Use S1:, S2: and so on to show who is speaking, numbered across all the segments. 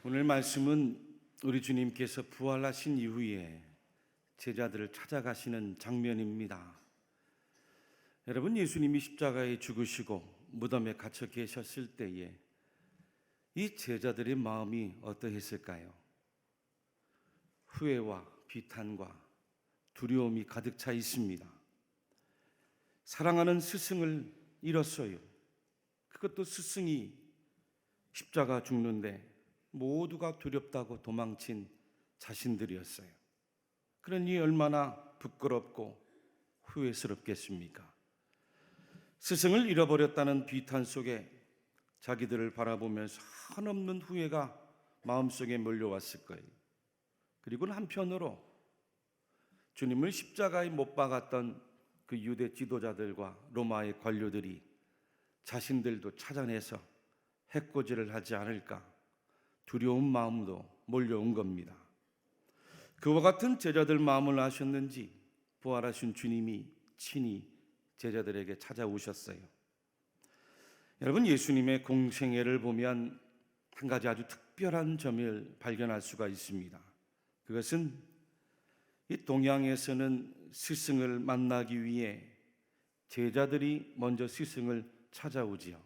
S1: 오늘 말씀은 우리 주님께서 부활하신 이후에 제자들을 찾아가시는 장면입니다. 여러분, 예수님이 십자가에 죽으시고 무덤에 갇혀 계셨을 때에 이 제자들의 마음이 어떠했을까요? 후회와 비탄과 두려움이 가득 차 있습니다. 사랑하는 스승을 잃었어요. 그것도 스승이 십자가 죽는데 모두가 두렵다고 도망친 자신들이었어요. 그러니 얼마나 부끄럽고 후회스럽겠습니까? 스승을 잃어버렸다는 비탄 속에 자기들을 바라보면서 한없는 후회가 마음속에 몰려왔을 거예요. 그리고는 한편으로 주님을 십자가에 못 박았던 그 유대 지도자들과 로마의 관료들이 자신들도 찾아내서 해코지를 하지 않을까 두려운 마음도 몰려온 겁니다. 그와 같은 제자들 마음을 아셨는지 부활하신 주님이 친히 제자들에게 찾아오셨어요. 여러분, 예수님의 공생애를 보면 한 가지 아주 특별한 점을 발견할 수가 있습니다. 그것은 이 동양에서는 스승을 만나기 위해 제자들이 먼저 스승을 찾아오지요.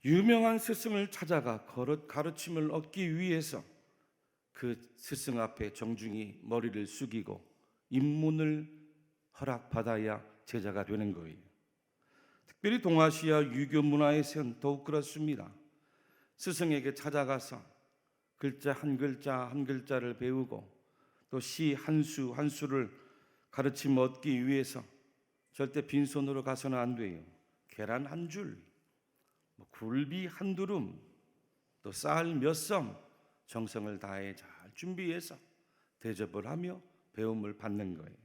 S1: 유명한 스승을 찾아가 가르침을 얻기 위해서 그 스승 앞에 정중히 머리를 숙이고 입문을 허락받아야 제자가 되는 거예요. 특별히 동아시아 유교 문화에서는 더욱 그렇습니다. 스승에게 찾아가서 글자 한 글자를 배우고 또 시 한 수 한 수를 가르침 얻기 위해서 절대 빈손으로 가서는 안 돼요. 계란 한 줄, 굴비 한 두름, 또 쌀 몇 섬 정성을 다해 잘 준비해서 대접을 하며 배움을 받는 거예요.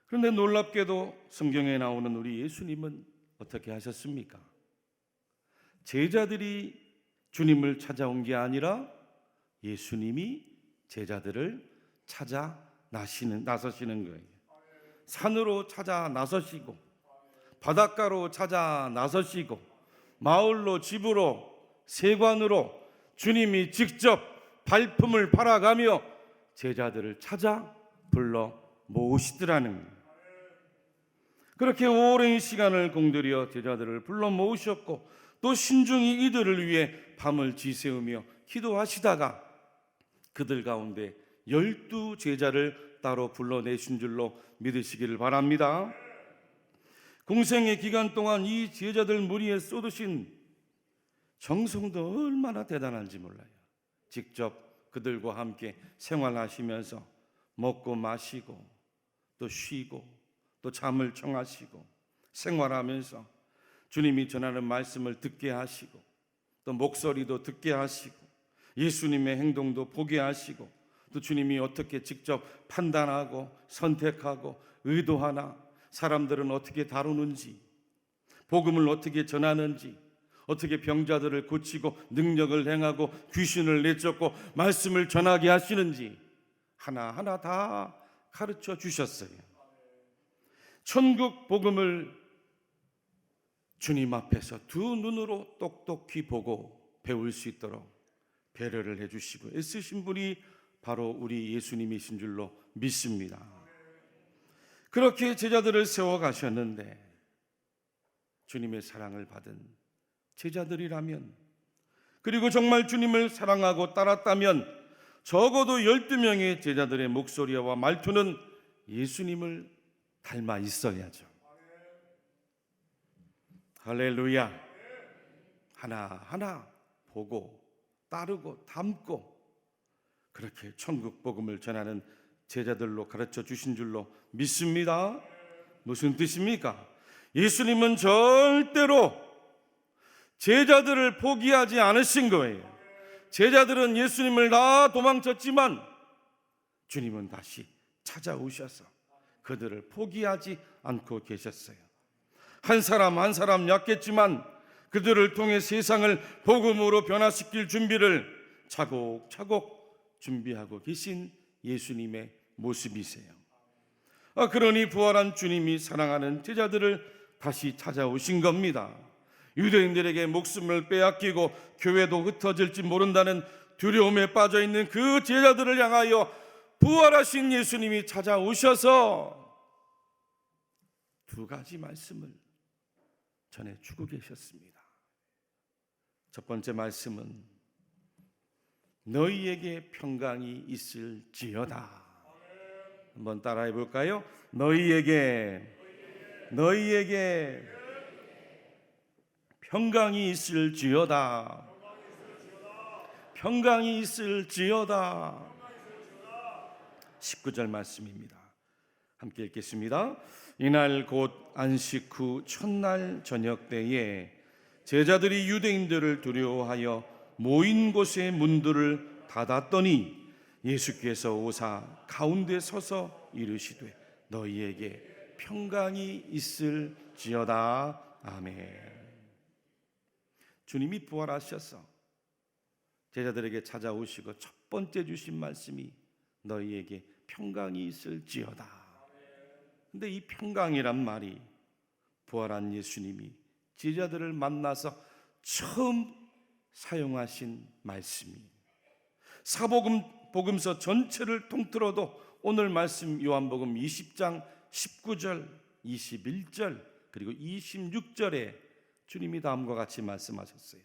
S1: 그런데 놀랍게도 성경에 나오는 우리 예수님은 어떻게 하셨습니까? 제자들이 주님을 찾아온 게 아니라 예수님이 제자들을 찾아 나서시는 거예요. 산으로 찾아 나서시고 바닷가로 찾아 나서시고 마을로 집으로 세관으로 주님이 직접 발품을 팔아가며 제자들을 찾아 불러 모으시더라는 거예요. 그렇게 오랜 시간을 공들여 제자들을 불러 모으셨고 또 신중히 이들을 위해 밤을 지새우며 기도하시다가 그들 가운데 12 제자를 따로 불러내신 줄로 믿으시기를 바랍니다. 공생의 기간 동안 이 제자들 무리에 쏟으신 정성도 얼마나 대단한지 몰라요. 직접 그들과 함께 생활하시면서 먹고 마시고 또 쉬고 또 잠을 청하시고 생활하면서 주님이 전하는 말씀을 듣게 하시고 또 목소리도 듣게 하시고 예수님의 행동도 보게 하시고 또 주님이 어떻게 직접 판단하고 선택하고 의도하나, 사람들은 어떻게 다루는지, 복음을 어떻게 전하는지, 어떻게 병자들을 고치고 능력을 행하고 귀신을 내쫓고 말씀을 전하게 하시는지 하나하나 다 가르쳐 주셨어요. 천국 복음을 주님 앞에서 두 눈으로 똑똑히 보고 배울 수 있도록 배려를 해주시고 애쓰신 분이 바로 우리 예수님이신 줄로 믿습니다. 그렇게 제자들을 세워가셨는데 주님의 사랑을 받은 제자들이라면, 그리고 정말 주님을 사랑하고 따랐다면 적어도 12명의 제자들의 목소리와 말투는 예수님을 닮아 있어야죠. 할렐루야. 하나하나 보고 따르고 닮고 그렇게 천국 복음을 전하는 제자들로 가르쳐 주신 줄로 믿습니다. 무슨 뜻입니까? 예수님은 절대로 제자들을 포기하지 않으신 거예요. 제자들은 예수님을 다 도망쳤지만 주님은 다시 찾아오셔서 그들을 포기하지 않고 계셨어요. 한 사람 한 사람 약했지만 그들을 통해 세상을 복음으로 변화시킬 준비를 차곡차곡 준비하고 계신 예수님의 모습이세요. 그러니 부활한 주님이 사랑하는 제자들을 다시 찾아오신 겁니다. 유대인들에게 목숨을 빼앗기고 교회도 흩어질지 모른다는 두려움에 빠져있는 그 제자들을 향하여 부활하신 예수님이 찾아오셔서 두 가지 말씀을 전해주고 계셨습니다. 첫 번째 말씀은 너희에게 평강이 있을지어다. 한번 따라해 볼까요? 너희에게 평강이 있을지어다. 평강이 있을지어다. 19절 말씀입니다. 함께 읽겠습니다. 이날 곧 안식 후 첫날 저녁 때에 제자들이 유대인들을 두려워하여 모인 곳의 문들을 닫았더니 예수께서 오사 가운데 서서 이르시되 너희에게 평강이 있을지어다. 아멘. 주님이 부활하셔서 제자들에게 찾아오시고 첫 번째 주신 말씀이 너희에게 평강이 있을지어다. 근데 이 평강이란 말이 부활한 예수님이 제자들을 만나서 처음 사용하신 말씀이에요. 사복음서 전체를 통틀어도 오늘 말씀 요한복음 20장 19절, 21절 그리고 26절에 주님이 다음과 같이 말씀하셨어요.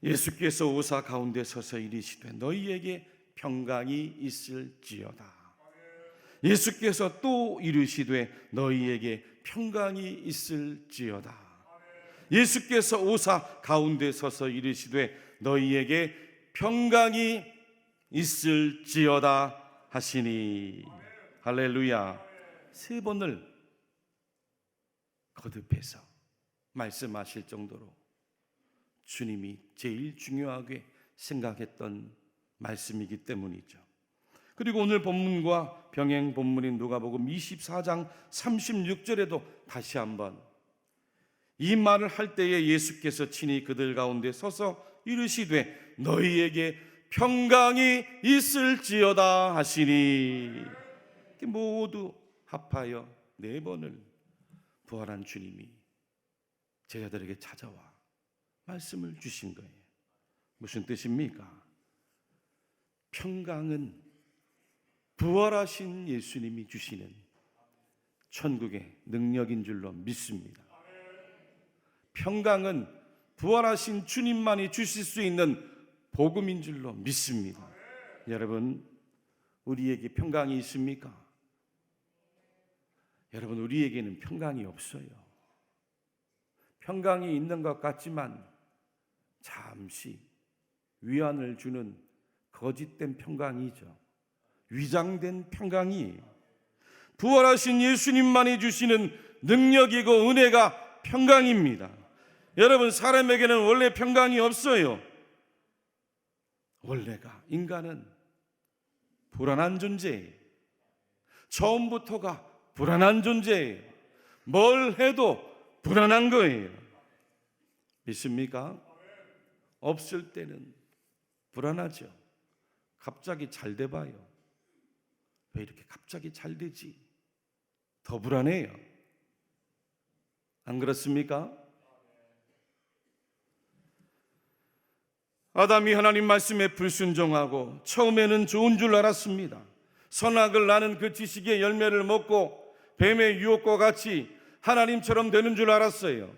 S1: 예수께서 오사 가운데 서서 이르시되 너희에게 평강이 있을지어다. 예수께서 또 이르시되 너희에게 평강이 있을지어다. 예수께서 오사 가운데 서서 이르시되 너희에게 평강이 있을지어다 하시니. 할렐루야. 세 번을 거듭해서 말씀하실 정도로 주님이 제일 중요하게 생각했던 말씀이기 때문이죠. 그리고 오늘 본문과 병행 본문인 누가복음 24장 36절에도 다시 한번 이 말을 할 때에 예수께서 친히 그들 가운데 서서 이르시되 너희에게 평강이 있을지어다 하시니. 모두 합하여 네 번을 부활한 주님이 제자들에게 찾아와 말씀을 주신 거예요. 무슨 뜻입니까? 평강은 부활하신 예수님이 주시는 천국의 능력인 줄로 믿습니다. 평강은 부활하신 주님만이 주실 수 있는 복음인 줄로 믿습니다. 여러분, 우리에게 평강이 있습니까? 여러분, 우리에게는 평강이 없어요. 평강이 있는 것 같지만 잠시 위안을 주는 거짓된 평강이죠. 위장된 평강이 부활하신 예수님만이 주시는 능력이고 은혜가 평강입니다. 여러분, 사람에게는 원래 평강이 없어요. 원래가 인간은 불안한 존재예요. 처음부터가 불안한 존재예요. 뭘 해도 불안한 거예요. 믿습니까? 없을 때는 불안하죠. 갑자기 잘 돼봐요. 왜 이렇게 갑자기 잘 되지? 더 불안해요. 안 그렇습니까? 아담이 하나님 말씀에 불순종하고 처음에는 좋은 줄 알았습니다. 선악을 아는 그 지식의 열매를 먹고 뱀의 유혹과 같이 하나님처럼 되는 줄 알았어요.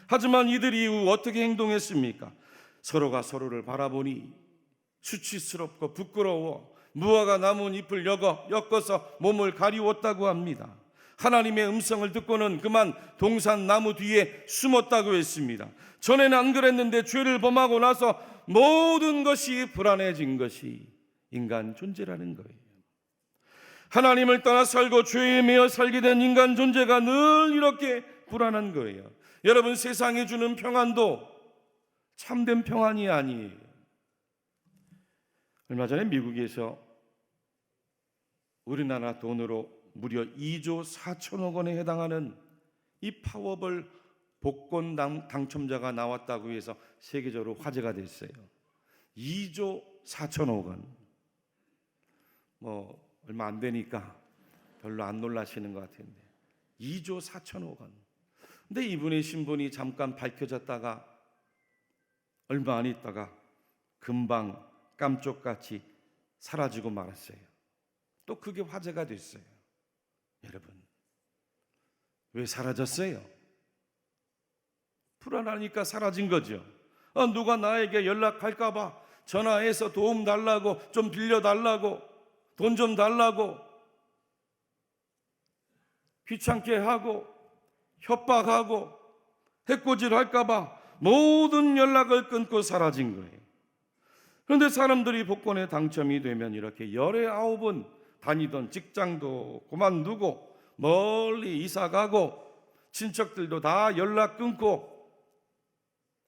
S1: 하지만 이들 이후 어떻게 행동했습니까? 서로가 서로를 바라보니 수치스럽고 부끄러워 무화과 나무 잎을 엮어서 몸을 가리웠다고 합니다. 하나님의 음성을 듣고는 그만 동산 나무 뒤에 숨었다고 했습니다. 전에는 안 그랬는데 죄를 범하고 나서 모든 것이 불안해진 것이 인간 존재라는 거예요. 하나님을 떠나 살고 죄에 매여 살게 된 인간 존재가 늘 이렇게 불안한 거예요. 여러분, 세상이 주는 평안도 참된 평안이 아니에요. 얼마 전에 미국에서 우리나라 돈으로 무려 2조 4천억 원에 해당하는 이 파워볼 복권 당첨자가 나왔다고 해서 세계적으로 화제가 됐어요. 2조 4천억 원. 얼마 안 되니까 별로 안 놀라시는 것 같은데 2조 4천억 원. 근데 이분의 신분이 잠깐 밝혀졌다가 얼마 안 있다가 금방 깜쪽같이 사라지고 말았어요. 또 그게 화제가 됐어요. 여러분, 왜 사라졌어요? 불안하니까 사라진 거죠. 누가 나에게 연락할까 봐 전화해서 도움 달라고, 좀 빌려달라고, 돈 좀 달라고 귀찮게 하고 협박하고 해코지를 할까 봐 모든 연락을 끊고 사라진 거예요. 그런데 사람들이 복권에 당첨이 되면 이렇게 열에 9번 다니던 직장도 그만두고 멀리 이사 가고 친척들도 다 연락 끊고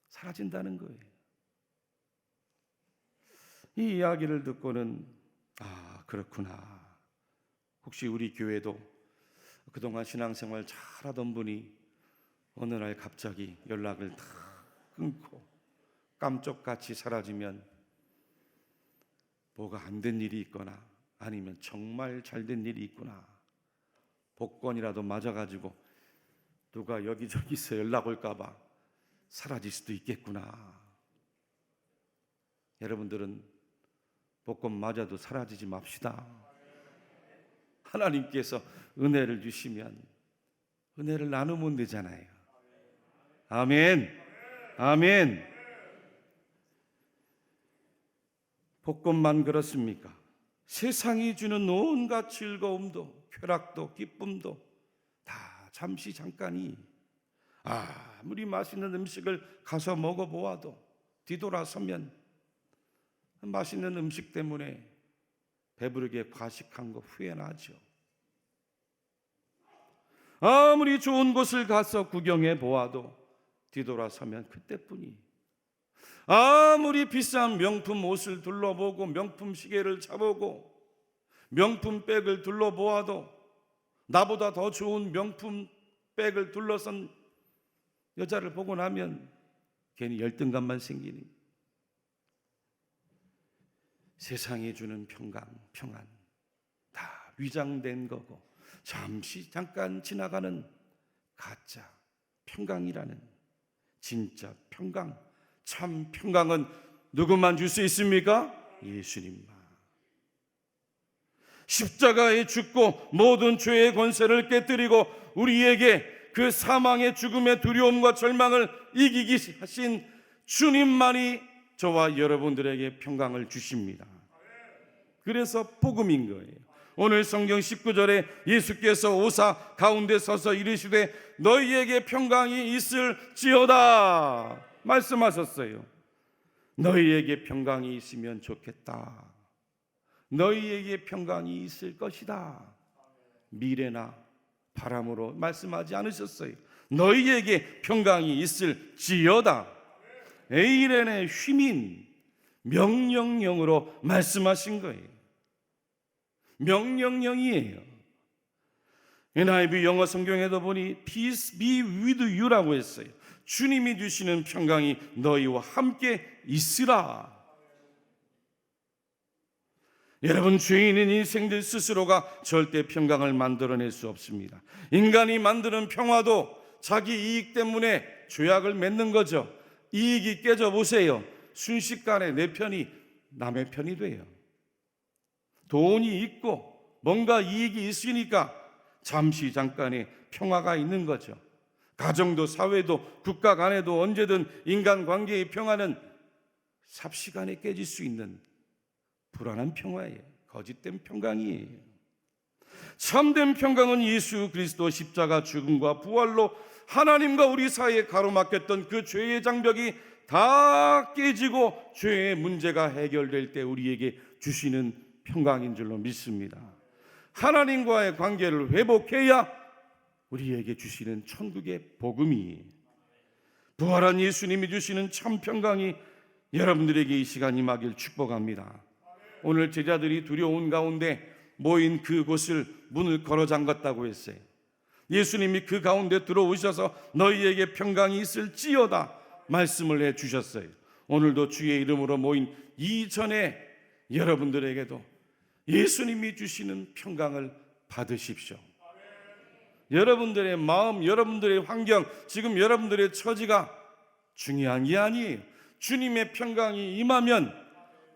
S1: 사라진다는 거예요. 이 이야기를 듣고는 그렇구나. 혹시 우리 교회도 그동안 신앙생활 잘하던 분이 어느 날 갑자기 연락을 다 끊고 깜짝같이 사라지면 뭐가 안 된 일이 있거나 아니면 정말 잘 된 일이 있구나. 복권이라도 맞아가지고 누가 여기저기서 연락 올까 봐 사라질 수도 있겠구나. 여러분들은 복권 맞아도 사라지지 맙시다. 하나님께서 은혜를 주시면 은혜를 나누면 되잖아요. 아멘. 아멘. 복권만 그렇습니까? 세상이 주는 온갖 즐거움도 쾌락도 기쁨도 다 잠시 잠깐이, 아무리 맛있는 음식을 가서 먹어보아도 뒤돌아서면 맛있는 음식 때문에 배부르게 과식한 거 후회나죠. 아무리 좋은 곳을 가서 구경해 보아도 뒤돌아서면 그때뿐이. 아무리 비싼 명품 옷을 둘러보고 명품 시계를 차보고 명품 백을 둘러보아도 나보다 더 좋은 명품 백을 둘러선 여자를 보고 나면 괜히 열등감만 생기니. 세상이 주는 평강, 평안 다 위장된 거고 잠시 잠깐 지나가는 가짜 평강이라는 진짜 평강, 참 평강은 누구만 줄 수 있습니까? 예수님만. 십자가에 죽고 모든 죄의 권세를 깨뜨리고 우리에게 그 사망의 죽음의 두려움과 절망을 이기기 하신 주님만이 저와 여러분들에게 평강을 주십니다. 그래서 복음인 거예요. 오늘 성경 19절에 예수께서 오사 가운데 서서 이르시되 너희에게 평강이 있을지어다 말씀하셨어요. 너희에게 평강이 있으면 좋겠다. 너희에게 평강이 있을 것이다. 미래나 바람으로 말씀하지 않으셨어요. 너희에게 평강이 있을지어다. 에이렌의 휘민 명령형으로 말씀하신 거예요. 명령형이에요. NIV 영어 성경에도 보니 Peace be with you라고 했어요. 주님이 주시는 평강이 너희와 함께 있으라. 여러분, 죄인인 인생들 스스로가 절대 평강을 만들어낼 수 없습니다. 인간이 만드는 평화도 자기 이익 때문에 죄악을 맺는 거죠. 이익이 깨져보세요. 순식간에 내 편이 남의 편이 돼요. 돈이 있고 뭔가 이익이 있으니까 잠시 잠깐의 평화가 있는 거죠. 가정도 사회도 국가 간에도 언제든 인간관계의 평화는 삽시간에 깨질 수 있는 불안한 평화예요. 거짓된 평강이에요. 참된 평강은 예수 그리스도 십자가 죽음과 부활로 하나님과 우리 사이에 가로막혔던 그 죄의 장벽이 다 깨지고 죄의 문제가 해결될 때 우리에게 주시는 평강인 줄로 믿습니다. 하나님과의 관계를 회복해야 우리에게 주시는 천국의 복음이, 부활한 예수님이 주시는 참 평강이 여러분들에게 이 시간 임하길 축복합니다. 오늘 제자들이 두려운 가운데 모인 그곳을 문을 걸어 잠갔다고 했어요. 예수님이 그 가운데 들어오셔서 너희에게 평강이 있을지어다 말씀을 해주셨어요. 오늘도 주의 이름으로 모인 이전에 여러분들에게도 예수님이 주시는 평강을 받으십시오. 여러분들의 마음, 여러분들의 환경, 지금 여러분들의 처지가 중요한 게 아니에요. 주님의 평강이 임하면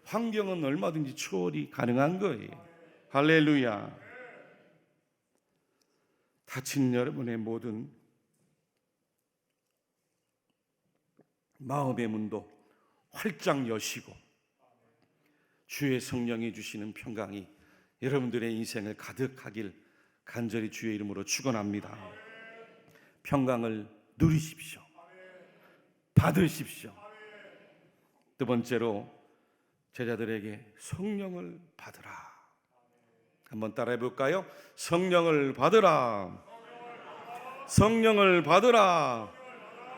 S1: 환경은 얼마든지 초월이 가능한 거예요. 할렐루야. 다친 여러분의 모든 마음의 문도 활짝 여시고 주의 성령이 주시는 평강이 여러분들의 인생을 가득하길 간절히 주의 이름으로 축원합니다. 평강을 누리십시오. 받으십시오. 두 번째로 제자들에게 성령을 받으라. 한번 따라해 볼까요? 성령을 받으라. 성령을 받으라.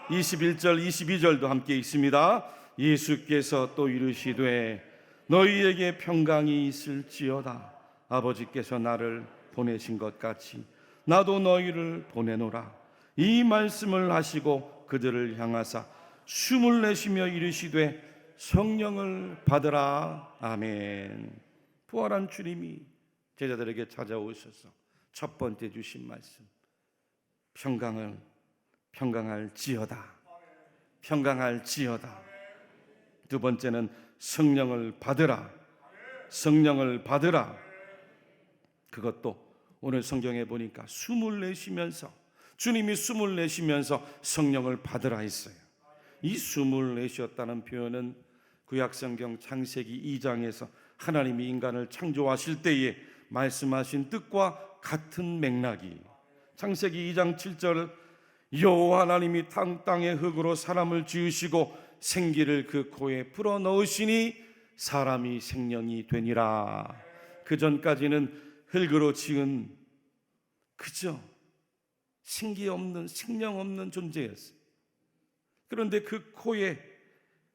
S1: 21절 22절도 함께 있습니다. 예수께서 또 이르시되 너희에게 평강이 있을지어다. 아버지께서 나를 보내신 것 같이 나도 너희를 보내노라. 이 말씀을 하시고 그들을 향하사 숨을 내쉬며 이르시되 성령을 받으라. 아멘. 부활한 주님이 제자들에게 찾아오셔서 첫 번째 주신 말씀, 평강할지어다. 평강할지어다. 두 번째는 성령을 받으라. 성령을 받으라. 그것도 오늘 성경에 보니까 숨을 내쉬면서, 주님이 숨을 내쉬면서 성령을 받으라 했어요. 이 숨을 내쉬었다는 표현은 구약성경 창세기 2장에서 하나님이 인간을 창조하실 때에 말씀하신 뜻과 같은 맥락이, 창세기 2장 7절 여호와 하나님이 땅의 흙으로 사람을 지으시고 생기를 그 코에 불어넣으시니 사람이 생명이 되니라. 그 전까지는 흙으로 지은 그저 생기 없는, 생명 없는 존재였어요. 그런데 그 코에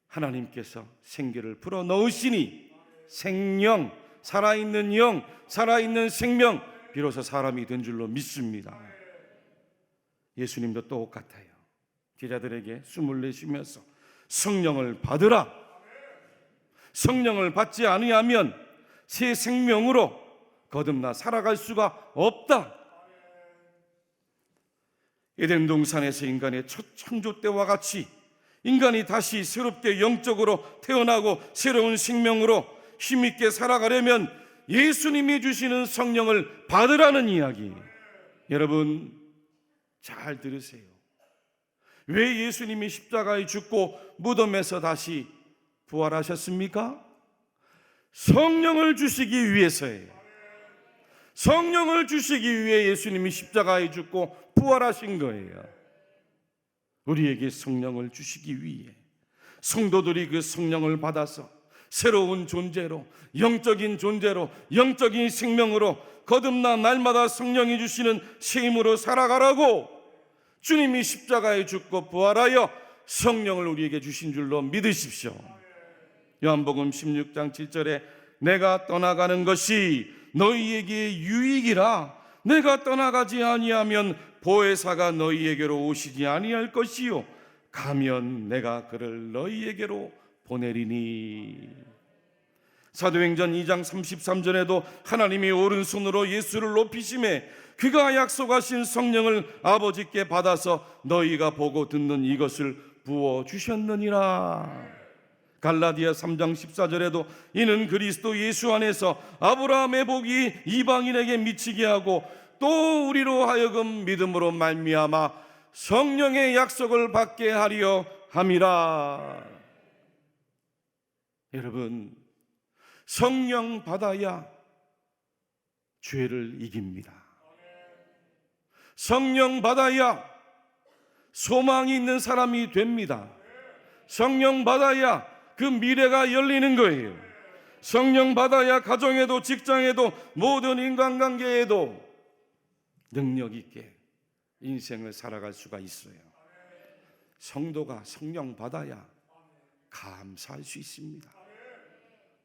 S1: 하나님께서 생기를 불어넣으시니 생명, 살아있는 영, 살아있는 생명, 비로소 사람이 된 줄로 믿습니다. 예수님도 똑같아요. 제자들에게 숨을 내쉬면서 성령을 받으라. 성령을 받지 않으면 새 생명으로 거듭나 살아갈 수가 없다. 에덴 동산에서 인간의 첫 창조 때와 같이 인간이 다시 새롭게 영적으로 태어나고 새로운 생명으로 힘있게 살아가려면 예수님이 주시는 성령을 받으라는 이야기. 여러분 잘 들으세요. 왜 예수님이 십자가에 죽고 무덤에서 다시 부활하셨습니까? 성령을 주시기 위해서예요. 성령을 주시기 위해 예수님이 십자가에 죽고 부활하신 거예요. 우리에게 성령을 주시기 위해 성도들이 그 성령을 받아서 새로운 존재로, 영적인 존재로, 영적인 생명으로 거듭나 날마다 성령이 주시는 새 힘으로 살아가라고 주님이 십자가에 죽고 부활하여 성령을 우리에게 주신 줄로 믿으십시오. 요한복음 16장 7절에 내가 떠나가는 것이 너희에게 유익이라. 내가 떠나가지 아니하면 보혜사가 너희에게로 오시지 아니할 것이요 가면 내가 그를 너희에게로 보내리니. 사도행전 2장 33절에도 하나님이 오른손으로 예수를 높이심에 그가 약속하신 성령을 아버지께 받아서 너희가 보고 듣는 이것을 부어주셨느니라. 갈라디아 3장 14절에도 이는 그리스도 예수 안에서 아브라함의 복이 이방인에게 미치게 하고 또 우리로 하여금 믿음으로 말미암아 성령의 약속을 받게 하려 함이라. 여러분, 성령 받아야 죄를 이깁니다. 성령 받아야 소망이 있는 사람이 됩니다. 성령 받아야 그 미래가 열리는 거예요. 성령 받아야 가정에도 직장에도 모든 인간관계에도 능력 있게 인생을 살아갈 수가 있어요. 성도가 성령 받아야 감사할 수 있습니다.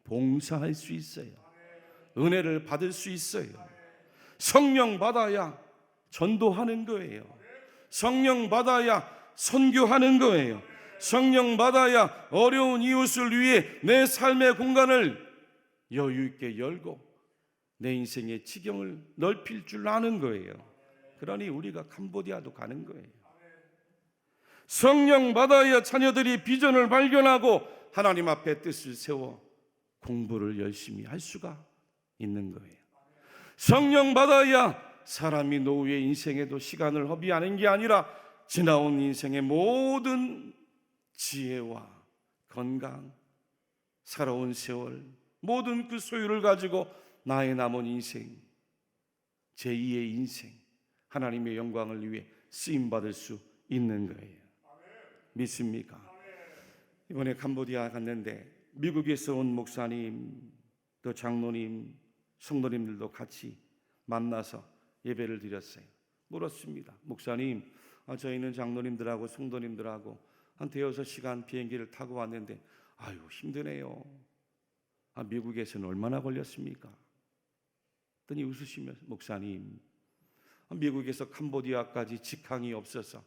S1: 봉사할 수 있어요. 은혜를 받을 수 있어요. 성령 받아야 전도하는 거예요. 성령 받아야 선교하는 거예요. 성령 받아야 어려운 이웃을 위해 내 삶의 공간을 여유 있게 열고 내 인생의 지경을 넓힐 줄 아는 거예요. 그러니 우리가 캄보디아도 가는 거예요. 성령 받아야 자녀들이 비전을 발견하고 하나님 앞에 뜻을 세워 공부를 열심히 할 수가 있는 거예요. 성령 받아야 사람이 노후의 인생에도 시간을 허비하는 게 아니라 지나온 인생의 모든 지혜와 건강, 살아온 세월, 모든 그 소유를 가지고 나의 남은 인생, 제2의 인생, 하나님의 영광을 위해 쓰임받을 수 있는 거예요. 믿습니까? 이번에 캄보디아 갔는데 미국에서 온 목사님, 또 장로님, 성도님들도 같이 만나서 예배를 드렸어요. 물었습니다. 목사님, 저희는 장로님들하고 성도님들하고 한 대여섯 시간 비행기를 타고 왔는데 아유 힘드네요. 미국에서는 얼마나 걸렸습니까? 그랬더니 웃으시면서 목사님, 미국에서 캄보디아까지 직항이 없어서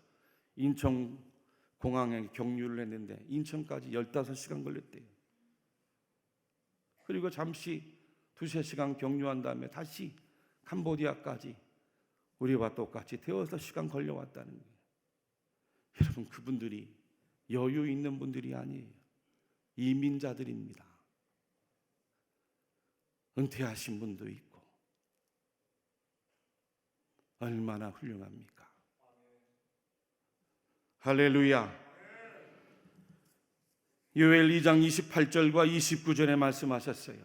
S1: 인천 공항에 경유를 했는데 인천까지 15시간 걸렸대요. 그리고 잠시 2-3시간 경유한 다음에 다시 캄보디아까지 우리와 똑같이 대여섯 시간 걸려왔다는 거예요. 여러분, 그분들이 여유 있는 분들이 아니에요. 이민자들입니다. 은퇴하신 분도 있고. 얼마나 훌륭합니까? 할렐루야. 요엘 2장 28절과 29절에 말씀하셨어요.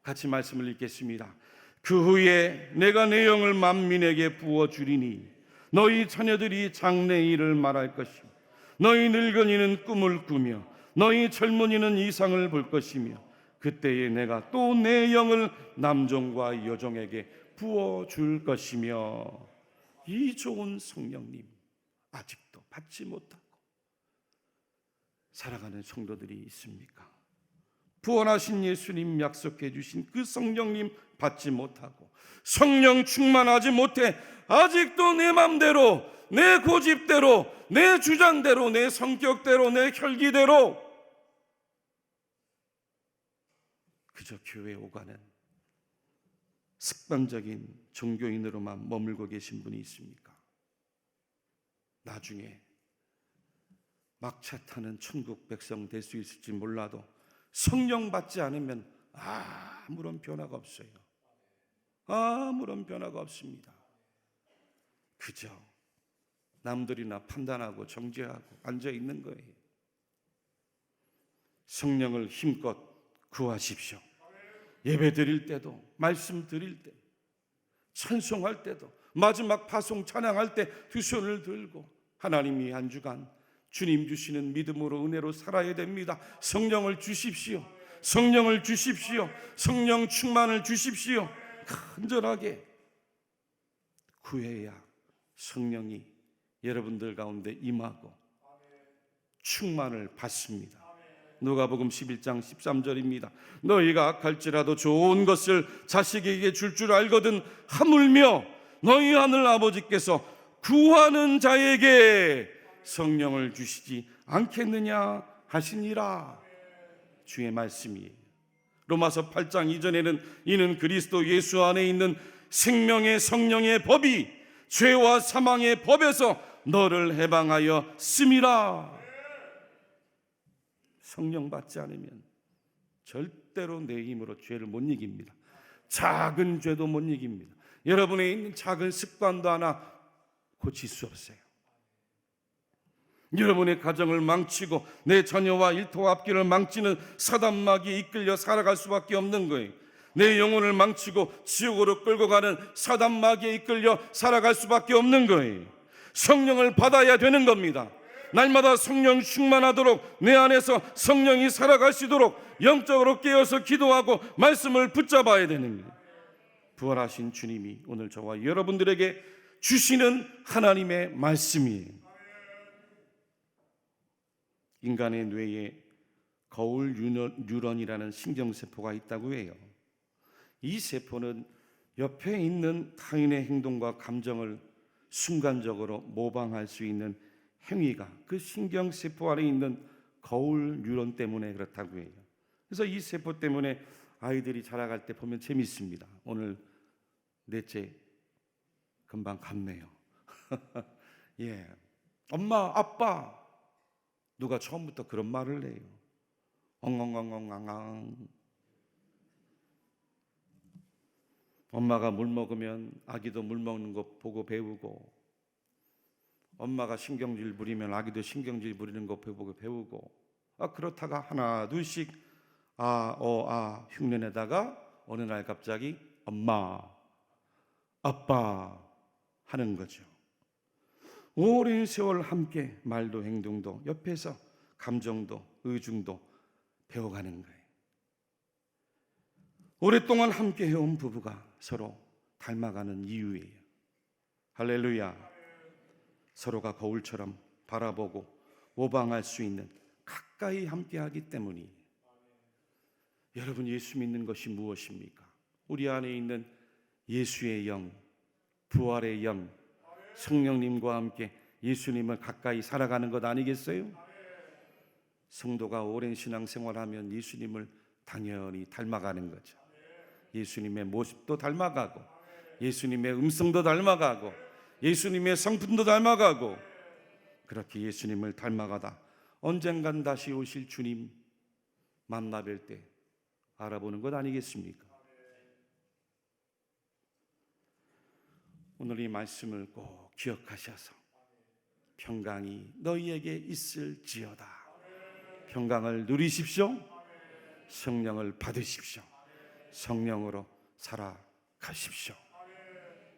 S1: 같이 말씀을 읽겠습니다. 그 후에 내가 내 영을 만민에게 부어주리니 너희 자녀들이 장래일을 말할 것이며 너희 늙은이는 꿈을 꾸며 너희 젊은이는 이상을 볼 것이며 그때에 내가 또 내 영을 남종과 여종에게 부어줄 것이며. 이 좋은 성령님 아직도 받지 못하고 살아가는 성도들이 있습니까? 부활하신 예수님 약속해 주신 그 성령님 받지 못하고 성령 충만하지 못해 아직도 내 맘대로, 내 고집대로, 내 주장대로, 내 성격대로, 내 혈기대로 그저 교회 오가는 습관적인 종교인으로만 머물고 계신 분이 있습니까? 나중에 막차 타는 천국 백성 될 수 있을지 몰라도 성령 받지 않으면 아무런 변화가 없어요. 아무런 변화가 없습니다. 그저 남들이나 판단하고 정죄하고 앉아 있는 거예요. 성령을 힘껏 구하십시오. 예배 드릴 때도, 말씀 드릴 때, 찬송할 때도, 마지막 파송 찬양할 때 두 손을 들고 하나님이 한 주간 주님 주시는 믿음으로 은혜로 살아야 됩니다. 성령을 주십시오. 성령을 주십시오. 성령 충만을 주십시오. 간절하게 구해야 성령이 여러분들 가운데 임하고 충만을 받습니다. 누가복음 11장 13절입니다. 너희가 악할지라도 좋은 것을 자식에게 줄 줄 알거든 하물며 너희 하늘 아버지께서 구하는 자에게 성령을 주시지 않겠느냐 하시니라. 주의 말씀이에요. 로마서 8장 이전에는 이는 그리스도 예수 안에 있는 생명의 성령의 법이 죄와 사망의 법에서 너를 해방하여 씀이라. 성령 받지 않으면 절대로 내 힘으로 죄를 못 이깁니다. 작은 죄도 못 이깁니다. 여러분의 있는 작은 습관도 하나 고칠 수 없어요. 여러분의 가정을 망치고 내 자녀와 일터와 앞길을 망치는 사단마귀에 이끌려 살아갈 수밖에 없는 거예요. 내 영혼을 망치고 지옥으로 끌고 가는 사단마귀에 이끌려 살아갈 수밖에 없는 거예요. 성령을 받아야 되는 겁니다. 날마다 성령 충만하도록 내 안에서 성령이 살아가시도록 영적으로 깨어서 기도하고 말씀을 붙잡아야 되는 거예요. 부활하신 주님이 오늘 저와 여러분들에게 주시는 하나님의 말씀이에요. 인간의 뇌에 거울 뉴런이라는 신경세포가 있다고 해요. 이 세포는 옆에 있는 타인의 행동과 감정을 순간적으로 모방할 수 있는 행위가 그 신경세포 안에 있는 거울 뉴런 때문에 그렇다고 해요. 그래서 이 세포 때문에 아이들이 자라갈 때 보면 재밌습니다. 오늘 넷째 금방 갔네요. 예, 엄마, 아빠, 누가 처음부터 그런 말을 해요? 엉엉엉엉엉엉. 엄마가 물 먹으면 아기도 물 먹는 거 보고 배우고, 엄마가 신경질 부리면 아기도 신경질 부리는 거 보고 배우고, 그렇다가 하나 둘씩 흉내내다가 어느 날 갑자기 엄마, 아빠 하는 거죠. 오랜 세월 함께 말도 행동도 옆에서 감정도 의중도 배워가는 거예요. 오랫동안 함께 해온 부부가 서로 닮아가는 이유예요. 할렐루야. 서로가 거울처럼 바라보고 모방할 수 있는, 가까이 함께하기 때문이에요. 여러분, 예수 믿는 것이 무엇입니까? 우리 안에 있는 예수의 영, 부활의 영, 성령님과 함께 예수님을 가까이 살아가는 것 아니겠어요? 성도가 오랜 신앙생활하면 예수님을 당연히 닮아가는 거죠. 예수님의 모습도 닮아가고, 예수님의 음성도 닮아가고, 예수님의 성품도 닮아가고, 그렇게 예수님을 닮아가다 언젠간 다시 오실 주님 만나 뵐 때 알아보는 것 아니겠습니까? 오늘 이 말씀을 꼭 기억하셔서 평강이 너희에게 있을지어다. 평강을 누리십시오. 성령을 받으십시오. 성령으로 살아가십시오.